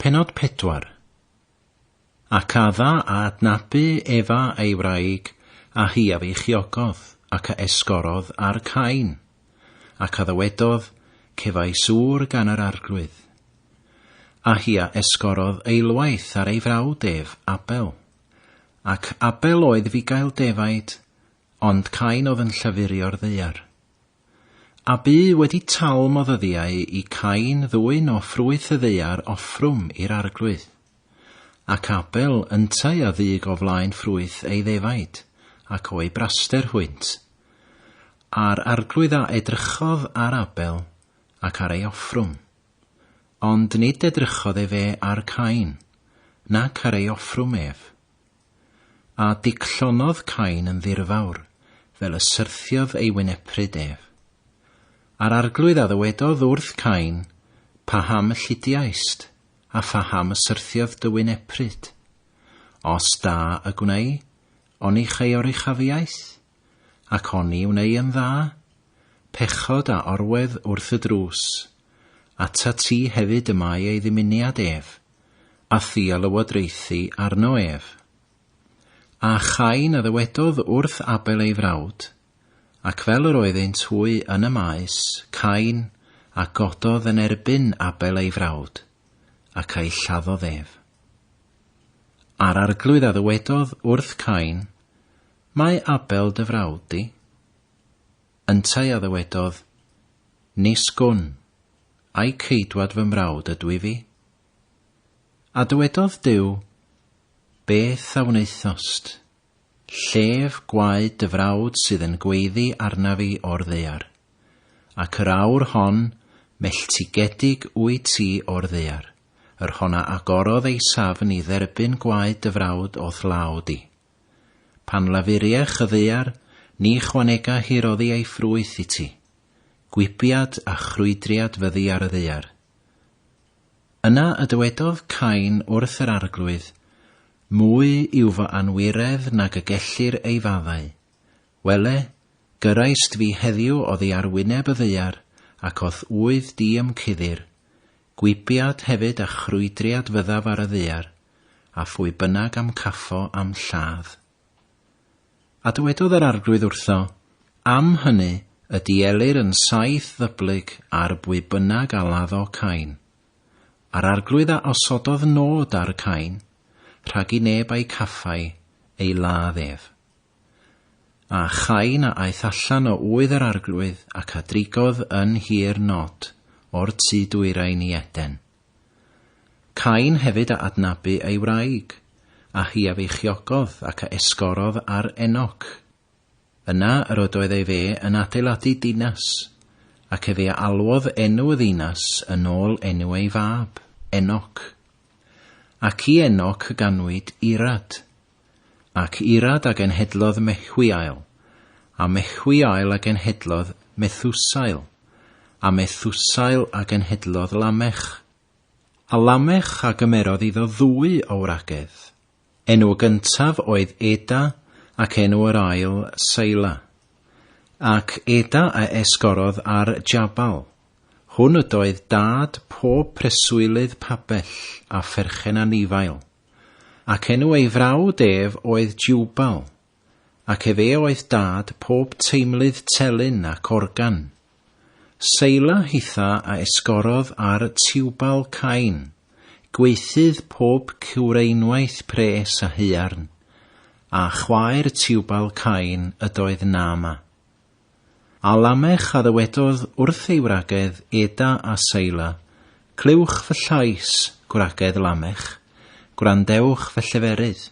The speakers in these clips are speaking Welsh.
Pennod 4. Ac adda a adnabu Efa ei wraig, a hi a feichiogodd, ac a esgorodd ar Cain, ac a ddywedodd, cefai sŵr gan yr arglwydd. A hi a esgorodd eilwaith ar ei frawd ef, Abel. Ac Abel oedd fugail defaid, ond Cain oedd yn llyfurio'r ddaear. A bu wedi talm o ddyddiau i Cain ddwyn o ffrwyth y ddaear offrwm i'r arglwydd. Ac Abel yntau a ddig o flaen ffrwyth ei ddefaid, ac o'i braster hwynt. A'r arglwydd a edrychodd ar Abel, ac ar ei offrwm. Ond nid edrychodd fe ar Cain, nac ar ei offrwm ef. A dicllonodd Cain yn ddirfawr, fel y syrthiodd ei wynepryd ef. A'r arglwydd a ddywedodd wrth Cain, paham y lludiaist, a phaham y syrthiodd dy wynepryd. Os da y gwneud, oni chei o'r uchafiaeth, ac oni wneu yn dda, pechod a orwedd wrth y drws, ata ti hefyd y mae ei ddymuniad ef, a thi a lywodraethu arno ef. A Chain a ddywedodd wrth Abel ei frawd, ac fel yr oedd ein twy yn y maes, Cain a gododd yn erbyn Abel ei frawd, ac ei lladdodd ef. A'r arglwydd a ddywedodd wrth Cain, mae Abel dy frawd di? Yntau a ddywedodd, nis gwn, a'i ceidwad fy mrawd ydw i fi. A dywedodd Duw, beth a wneithost, llef gwaed dy frawd sydd yn gweiddi arna fi o'r ddaear, ac yr awr hon melltigedig wyt ti o'r ddaear, yr honna agorodd ei safn i dderbyn gwaed dy frawd o'th law di. Pan lafuriech y ddaear, ni chwanega hiroddi ei ffrwyth i ti, gwibiad a chrwydriad fyddi ar y ddaear. Yna y dywedodd Cain wrth yr arglwydd, mwy yw fy anwiredd nag y gellir ei faddau. Wele, gyraist fi heddiw oddi ar wyneb y ddaear, ac oedd wydd di ymcuddir, gwibiad hefyd a chrwydriad fyddaf ar y ddaear, a phwy bynnag am caffo am lladd. A dywedodd yr arglwydd wrtho, am hynny y dielir yn saith ddyblyg ar bwy bynnag a laddo Cain. A'r arglwydd a osododd nod ar Cain, rhag i neb a'i caffau ei ladd ef. A Chain a aeth allan o wydd yr arglwydd ac a drigodd yn hir nod o'r tŷ dwyrain i Eden. Cain hefyd a adnabu ei wraig, a hi a feichiogodd ac a esgorodd ar Enoc. Yna yr oedoedd ei fe yn adeiladu dinas, ac fe alwodd enw y ddinas yn ôl enw ei fab, Enoc. Ac i Enoc ganwyd Irad, ac Irad ag enhedlodd Mehuiael, a Mehuiael ag enhedlodd Methusael, a Methusael ag enhedlodd Lamech. A Lamech a gymerodd iddo ddwy o wragedd. Enw gyntaf oedd Eda ac enw yr ail Seila. Ac Eda a esgorodd ar Jabal. Hwn ydoedd dad pob preswylydd Pabell a pherchen anifail. Ac enw ei frawd ef oedd Jubal. Ac efe oedd dad pob teimlydd telyn ac organ. Seila hitha a esgorodd ar Tiwbal Cain, gweithydd pob cwreinwaith pres a hiarn, a chwaer Tiwbal Cain ydoedd Nama. A Lamech a ddywedodd wrth ei wragedd Eda a Seila, clywch fy llais, gwragedd Lamech, gwrandewch fy lleferydd,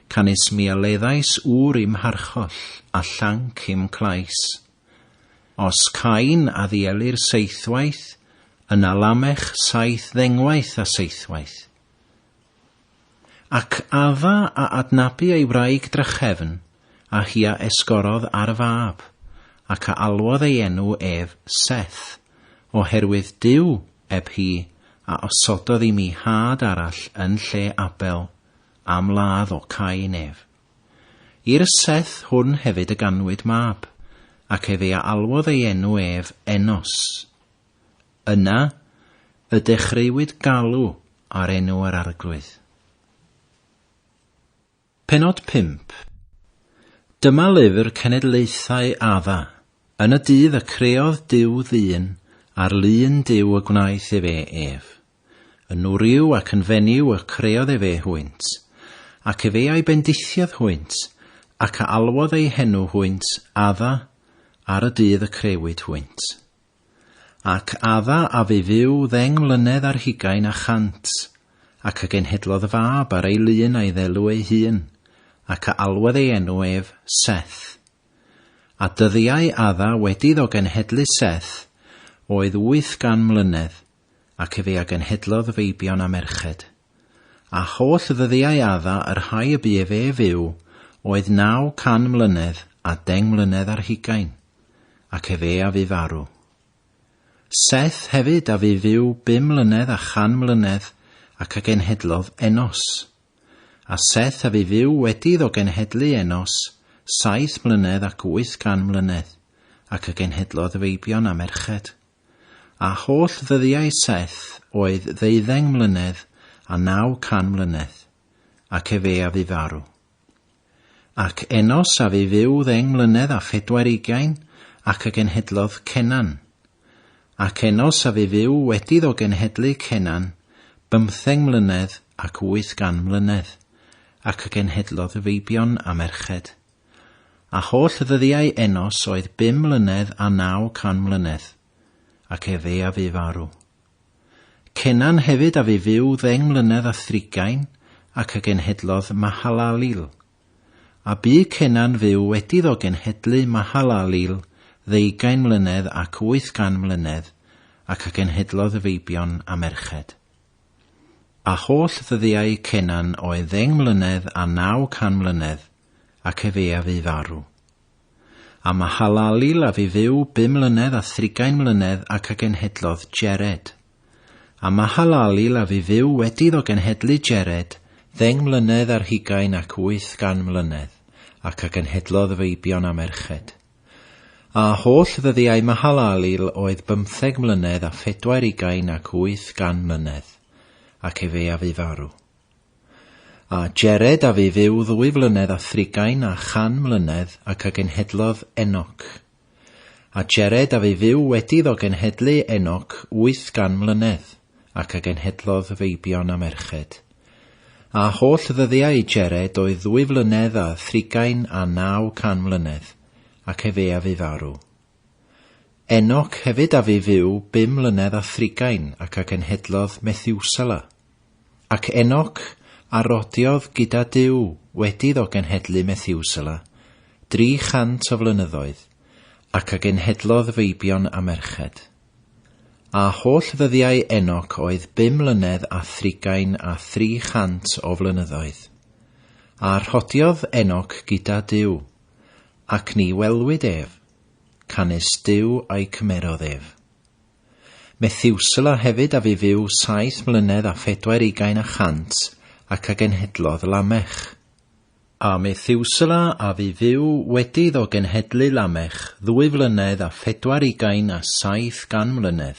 canis mi aleddais ŵr i'm harcholl, a llanc i'm clais. Os Cain a ddielur seithwaith, yna Lamech saith ddengwaith a seithwaith. Ac adda a adnabu ei wraig drachefn, a hi a esgorodd ar fab, ac a alwodd ei enw ef Seth, oherwydd Duw eb hi a osododd i mi had arall yn lle Abel, am ladd o Cain ef. I'r Seth hwn hefyd y ganwyd mab, ac efe a alwodd ei enw ef Enos. Yna y dechreuwyd galw ar enw yr arglwydd. Pennod 5. Dyma lyfr cenedlaethau Adda. Yn y dydd y creodd Duw ddyn, a'r lun Duw y gwnaeth e ef. Yn wryw ac yn fenyw y creodd e hwynt, ac e a'i bendithiodd hwynt, ac a alwodd ei henw hwynt Adda ar y dydd y crewyd hwynt. Ac Adda a fyw 10 mlynedd ar 100, ac a genhedlodd fab ar ei lun a'i ddelw ei hun, ac a alwodd ei enw ef Seth. A dyddiau Adda wedi ddo genhedlu Seth oedd 800 mlynedd, ac a genhedlodd feibion a merched. A holl ddyddiau Adda yr rhai y bu fyw oedd 900 mlynedd a 10 mlynedd ar 100, ac a fu farw. Seth hefyd a fyw 5 mlynedd a 100 mlynedd, ac a genhedlodd Enos. A Seth a fyw wedi ddo genhedlu Enos 7 mlynedd ac 800 mlynedd, ac a genhedlodd feibion a merched. A holl ddyddiau Seth oedd 12 mlynedd a 900 mlynedd, ac a fu farw. Ac Enos a fyw 10 mlynedd a 40, ac a genhedlodd Kenan. Ac Enos a fyw wedi ddo genhedlu Kenan 15 mlynedd ac 800 mlynedd, ac a genhedlodd feibion a merched. A holl ddyddiau Enos oedd 5 mlynedd a 900 mlynedd, ac a fu farw. Kenan hefyd a fyw 10 mlynedd a 30, ac a genhedlodd Mahalalil. A bu Kenan fyw wedi ddo genhedlu Mahalalil 20 mlynedd ac 800 mlynedd, ac a genhedlodd feibion a merched. A holl ddyddiau Kenan oedd 10 mlynedd a 900 mlynedd, ac a fu farw. A Mahalalil a fyw 5 mlynedd a 30 mlynedd, ac a genhedlodd Jered. A Mahalalil a fyw wedi ddo genhedlu Jered 10 mlynedd ar 20 ac 800 mlynedd, ac a genhedlodd feibion a merched. A holl ddyddiau Mahalalil oedd 15 mlynedd a 40 ac 800 mlynedd, ac a fu farw. A Jered a fyw 2 mlynedd a 30 a 100 mlynedd, ac a genhedlodd Enoch. A Jered a fyw wedi ddo genhedlu Enoch 800 mlynedd, ac a genhedlodd feibion a merched. A holl ddyddiau Jered oedd 2 mlynedd a 30 a 900 mlynedd, ac a fu farw. Enoch hefyd a fyw 5 mlynedd a 30, ac a genhedlodd Methiwsela. Ac Enoch arodiodd gyda Duw wedi ddo genhedlu Methiwsela 300 o flynyddoedd, ac a genhedlodd feibion a merched. A holl ddyddiau Enoch oedd 5 mlynedd a 30 a 300 o flynyddoedd. A rhodiodd Enoch gyda Duw, ac ni welwyd ef, canes Duw a'i cymerodd ef. Methiwsela hefyd a fyw 7 mlynedd a 40 a 100, ac a genhedlodd Lamech. A Methiwsela a fyw wedi ddo genhedlu Lamech 2 mlynedd a 40 a 700 mlynedd,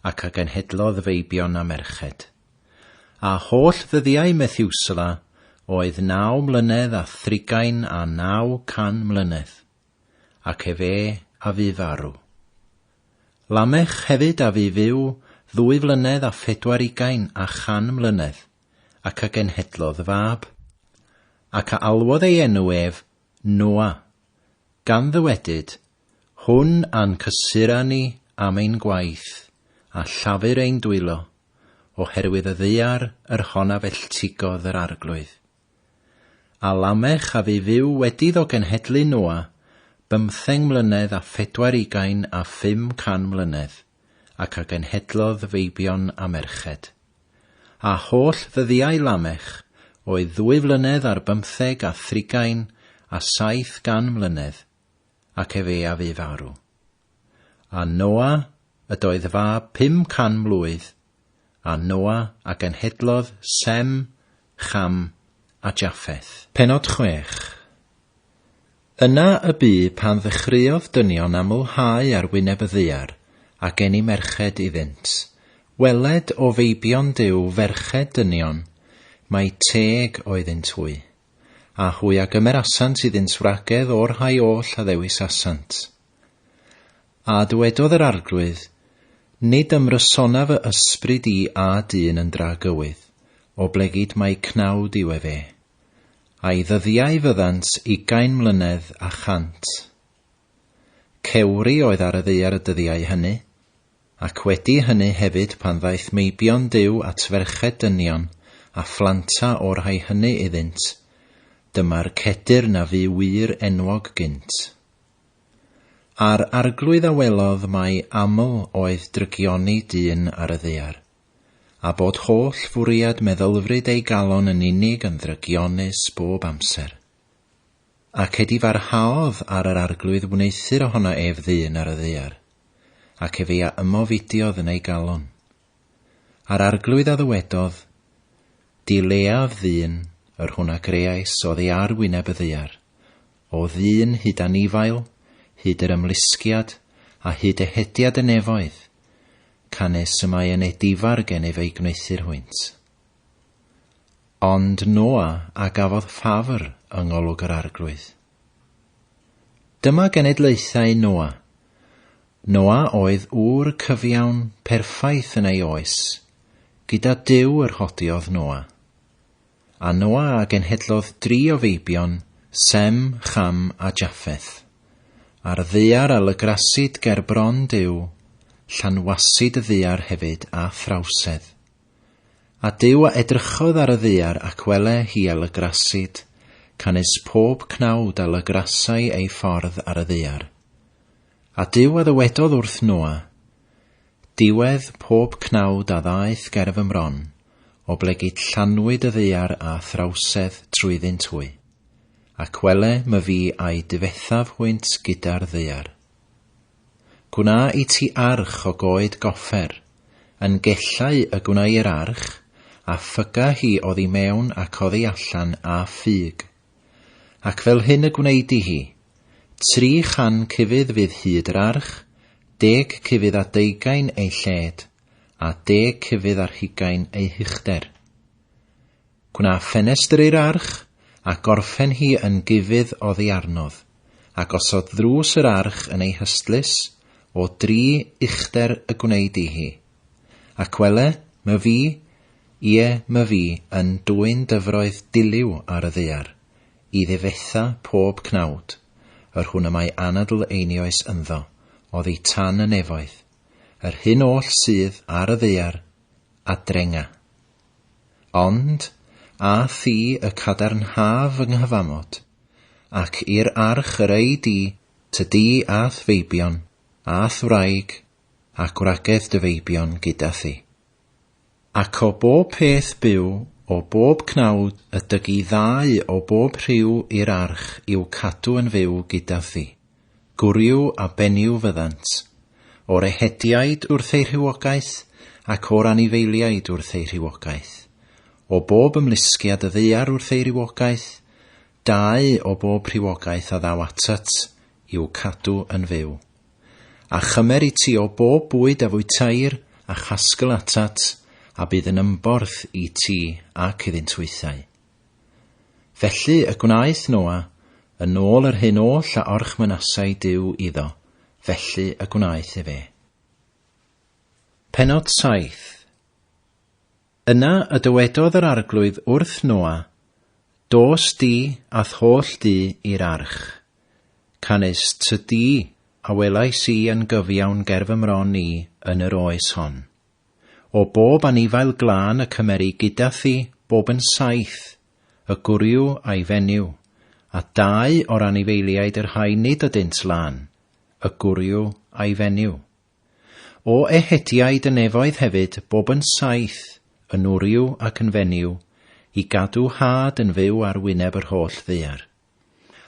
ac a genhedlodd feibion a merched. A holl ddyddiau Methiwsela oedd 9 mlynedd a 30 a 900 mlynedd, ac a fu farw. Lamech hefyd a fyw 2 mlynedd a 40 a 100 mlynedd, ac a genhedlodd fab, ac a alwodd ei enw ef Noa, gan ddywedyd, hwn a'n cysura ni am ein gwaith, a llafur ein dwylo, oherwydd y ddaear yr honna felltigodd yr arglwydd. A Lamech a fyw wedi ddo genhedlu Noa 15 mlynedd a 40 a 500 mlynedd, ac a genhedlodd feibion a merched. A holl ddyddiau Lamech oedd 2 mlynedd ar 15 a 30 a 700 mlynedd, ac a fu farw. A Noa ydoedd fab 500 mlwydd, a Noa a genhedlodd Sem, Cham a Japheth. Pennod 6. Yna y bu pan ddechreuodd dynion amlhau ar wyneb y ddaear, a geni merched iddynt, Weled o feibion Duw ferched dynion, mae 10 oeddynt hwy, a hwy a gymerasant sydd yn swragedd o'r rhai oll a ddewis asant. A dywedodd yr arglwydd, nid ymrysonaf y ysbryd i a dyn yn dragywydd, o blegid mae cnawd yw fe. A'i ddyddiau fyddant 20 mlynedd a 100. Cewri oedd ar y ddaear y dyddiau hynny, ac wedi hynny hefyd pan ddaeth meibion Duw at ferched dynion a phlanta o'r rhai hynny iddynt, dyma'r cedr na fu wir enwog gynt. A'r arglwydd a welodd mae aml oedd drygioni dyn ar y ddaear, a bod holl fwriad meddylfryd ei galon yn unig yn ddrygionus bob amser. Ac edi farhaodd ar yr arglwydd wneithir ohono ef ddyn ar y ddaear, ac efe a ymofidiodd yn ei galon. A'r arglwydd a ddywedodd, dileaf ddyn, yr hwnna greais oddi ar wyneb y ddaear, o ddyn hyd anifail, hyd yr ymlusgiad, a hyd ehediad y nefoedd, canes y mae yn edifar gen efei gwneithir hwynt. Ond Noa a gafodd ffafr yng ngolwg yr arglwydd. Dyma genedlaethau Noa. Noa oedd ŵr cyfiawn perffaith yn ei oes, gyda Duw yr hodiodd Noa. A Noa a genhedlodd 3 o feibion, Sem, Cham a Japheth. A'r ddaear a lygrasid ger bron Duw, llanwasid y ddaear hefyd a thrawsedd. A Duw a edrychodd ar y ddaear ac wele hi a lygrasid, canes pob cnawd a lygrasau ei ffordd ar y ddaear. A Duw a ddywedodd wrth Noa, diwedd pob cnawd a ddaeth ger fy mron, o blegid llanwyd y ddaear a thrawsedd trwyddynt hwy, ac wele my fi a'i difethaf hwynt gyda'r ddaear. Gwna i ti arch o goed goffer, yn gellau y gwna i'r arch, a ffyga hi oddi mewn ac oddi allan a ffug. Ac fel hyn y gwneud i hi, 300 cyfydd fydd hyd yr arch, 10 cyfydd a 20 ei lled, a 10 cyfydd ar 20 ei hychder. Gwna ffenestr i'r arch, a gorffen hi yn gyfydd oddi arnodd, ac osod ddrws yr arch yn ei hystlys, o 3 uchder y gwneud i hi. Ac wele, my fi, my fi, yn dwyn dyfroedd diliw ar y ddaear, i ddifetha pob cnawd, yr hwn y mae anadl einioes ynddo, oddi tan y nefoedd, yr hyn oll sydd ar y ddaear, a drenga. Ond, a thi y cadarnhaf yng nghyfamod, ac i'r arch yr ei di, tydi ath feibion, ath wraig, ac wragedd dy feibion gyda thi. Ac o bob peth byw, o bob cnawd y dygu 2 o bob rhyw i'r arch i'w cadw yn fyw gyda thi. Gwryw a benyw fyddant, o'r ehediaid wrth ei rhywogaeth ac o'r anifeiliaid wrth ei rhywogaeth. O bob ymlusgiad y ddaear wrth ei rhywogaeth, 2 o bob rhywogaeth a ddaw atat i'w cadw yn fyw. A chymer i ti o bob bwyd a fwytair a chasgl atat, a bydd yn ymborth i ti ac iddynt wythau. Felly y gwnaeth Noa, yn ôl yr hyn oll a orchmynasau Duw iddo, felly y gwnaeth fe. Pennod 7. Yna y dywedodd yr arglwydd wrth Noa, dos di ath holl di i'r arch, canes tydi a welais i yn gyfiawn ger fy mron i yn yr oes hon. O bob anifail glân y cymeri gyda thi bob yn 7, y gwryw a'i fenyw, a 2 o'r anifeiliaid yr rhai nid ydynt lân, y gwryw a'i fenyw. O ehediaid y nefoedd hefyd bob yn 7, yn wryw ac yn fenyw, i gadw had yn fyw ar wyneb yr holl ddaear.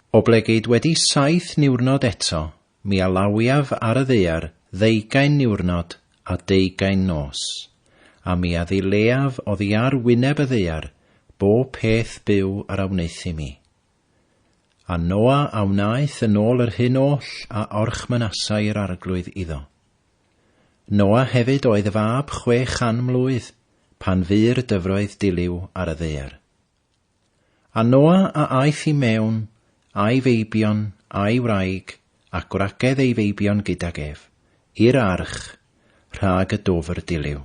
O blegid wedi 7 niwrnod eto, mi alawiaf ar y ddaear 20 niwrnod a 20 nos. A mi a ddileaf oddi ar wyneb y ddaear, bob peth byw ar awneuthi mi. A Noa a wnaeth yn ôl yr hyn oll a orchmynasau yr arglwydd iddo. Noa hefyd oedd y fab 600 mlwydd, pan fy'r dyfroedd diliw ar y ddaear. A Noa a aeth I mewn, a'i feibion, a'i wraig, ac gwragedd ei feibion gydag ef, i'r arch, rhag y dofr diliw.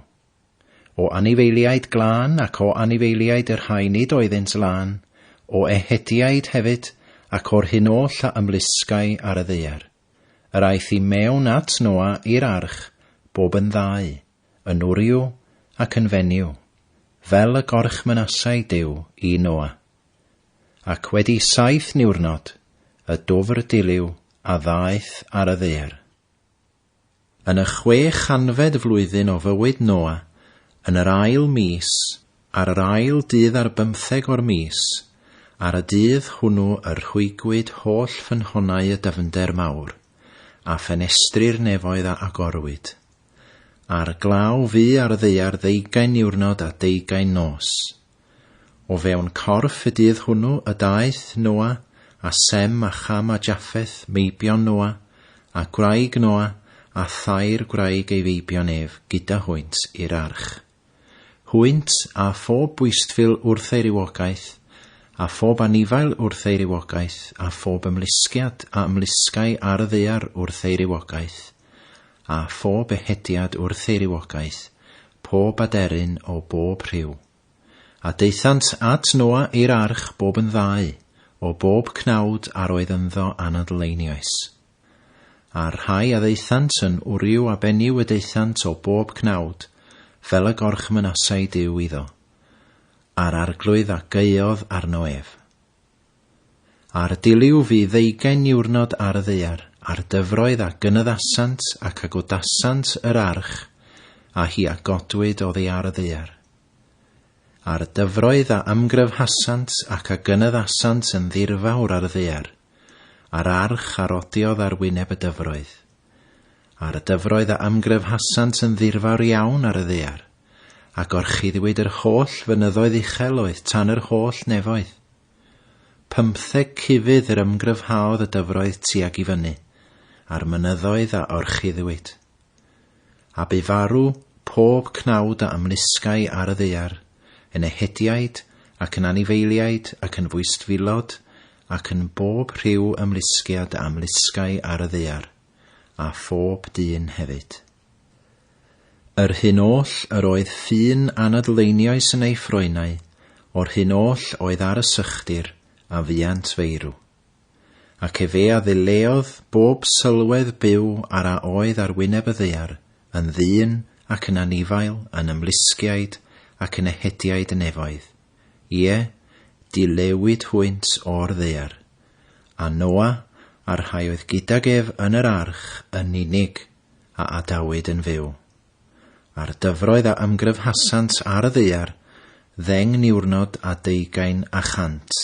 O anifeiliaid glân ac o anifeiliaid yr rhai nid oeddent lân, o ehediaid hefyd, ac o'r hyn oll a ymlusgau ar y ddaear. Yr aeth I mewn at Noa i'r arch, bob yn ddau, yn wriw ac yn fenyw, fel y gorchmynasau Duw I Noa. Ac wedi 7 niwrnod, y dofr diliw a ddaeth ar y ddaear. Yn y 600 flwyddyn o fywyd Noa, yn yr ail mis, ar yr ail dydd ar 15 o'r mis, ar y dydd hwnnw yr rhwygwyd holl ffynhonnau y dyfnder mawr, a ffenestri'r nefoedd a agorwyd. Ar glaw fu ar y ddaear 20 niwrnod a 20 nos. O fewn corff y dydd hwnnw y daeth Noa, a Sem a Cham a Japheth, meibion Noa, a gwraig Noa, a thair gwraig ei feibion ef, gyda hwynt i'r arch. Hwynt a phob bwystfil wrth ei rywogaeth, a phob anifail wrth ei rywogaeth, a phob ymlusgiad a ymlusgau ar y ddaear wrth ei rywogaeth, a phob ehediad wrth ei rywogaeth, pob aderyn o bob rhyw. A deithant at Noa i'r arch bob yn ddau, o bob cnawd ar oedd ynddo anadleinios. A rhai a ddeithant yn wriw a benyw y deithant o bob cnawd, fel y gorchmynasau Duw iddo, a'r arglwydd a gaeodd arno ef. A'r diliw fu 20 niwrnod ar y ddaear, a'r dyfroedd a gynyddasant ac a godasant yr arch, a hi a godwyd oddi ar y ddaear. A'r dyfroedd a ymgryfhasant ac a gynyddasant yn ddirfawr ar y ddaear, a'r arch a rodiodd ar wyneb y dyfroedd. A'r dyfroedd a ymgryfhasant yn ddirfawr iawn ar y ddaear, a gorchuddiwyd yr holl fynyddoedd uchel oedd tan yr holl nefoedd. 15 cufydd yr ymgryfhaodd y dyfroedd tuag I fyny, a'r mynyddoedd a orchuddiwyd. A bu farw pob cnawd a ymlusgau ar y ddaear, yn ehediaid ac yn anifeiliaid ac yn fwystfilod ac yn bob rhyw ymlusgiad a ymlusgau ar y ddaear, a phob dyn hefyd. Yr hyn oll yr oedd ffyn anadleinios yn ei ffroenau, o'r hyn oll oedd ar y sychdir a fiant feirw. Ac efe a ddileodd bob sylwedd byw ar a oedd ar wyneb y ddaear, yn ddyn ac yn anifail, yn ymlusgiaid ac yn ehediaid y nefoedd. Ie, dilewyd hwynt o'r ddaear. A Noa, a'r rhai oedd gydag ef yn yr arch yn unig a adawyd yn fyw. A'r dyfroedd a ymgryfhasant ar y ddaear, 10 niwrnod a 20 a chant.